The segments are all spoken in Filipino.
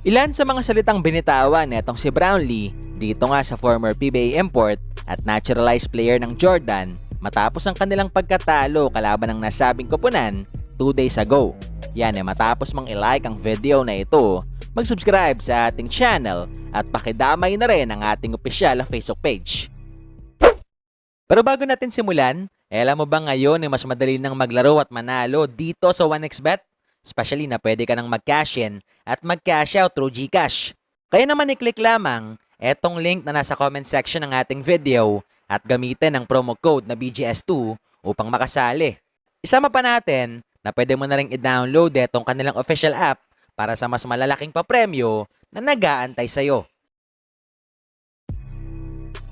Ilan sa mga salitang binitawan netong si Brownlee dito nga sa former PBA import at naturalized player ng Jordan matapos ang kanilang pagkatalo kalaban ng nasabing koponan 2 days ago. Yan matapos mang i-like ang video na ito, mag-subscribe sa ating channel at pakidamay na rin ang ating opisyal na Facebook page. Pero bago natin simulan, alam mo ba ngayon mas madali nang maglaro at manalo dito sa 1xBet? Especially na pwede ka nang mag-cash in at mag-cash out through GCash. Kaya naman i-click lamang etong link na nasa comment section ng ating video at gamitin ang promo code na BGS2 upang makasali. Isama pa natin na pwede mo na rin i-download etong kanilang official app para sa mas malalaking papremyo na nag-aantay sa'yo.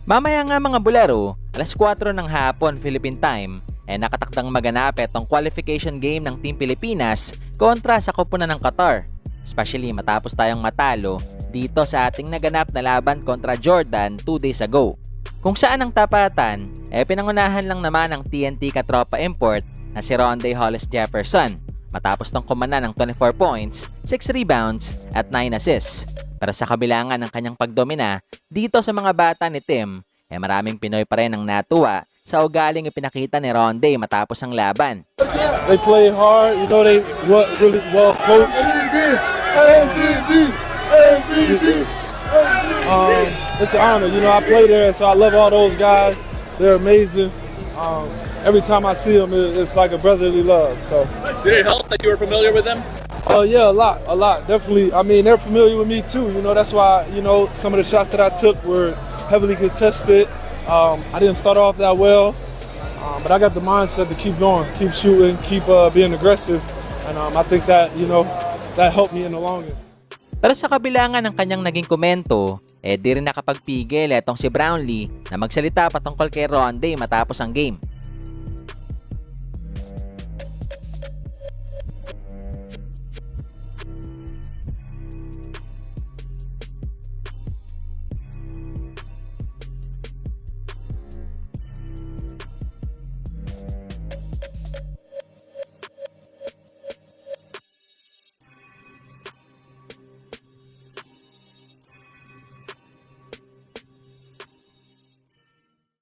Mamaya nga mga bulero, alas 4 ng hapon Philippine time, nakatakdang maganap itong qualification game ng Team Pilipinas kontra sa koponan ng Qatar. Especially matapos tayong matalo dito sa ating naganap na laban kontra Jordan 2 days ago. Kung saan ang tapatan, pinangunahan lang naman ng TNT katropa import na si Rondae Hollis Jefferson matapos tong kumanan ng 24 points, 6 rebounds at 9 assists. Pero sa kabilangan ng kanyang pagdomina dito sa mga bata ni Tim, maraming Pinoy pa rin ang natuwa sa ugaling ipinakita ni Rondae matapos ang laban. They play hard, you know, they really well coached. It's an honor, you know, I play there, so I love all those guys. They're amazing. Every time I see them, it's like a brotherly love. So. Did it help that you were familiar with them? Yeah, a lot, definitely. I mean, they're familiar with me too. You know, that's why, you know, some of the shots that I took were heavily contested. I didn't start off that well, but I got the mindset to keep going, keep shooting, keep being aggressive, and I think that, you know, that helped me in the long run. Pero sa kabilangan ng kanyang naging komento, di rin nakapagpigil etong si Brownlee na magsalita patungkol kay Rondae matapos ang game.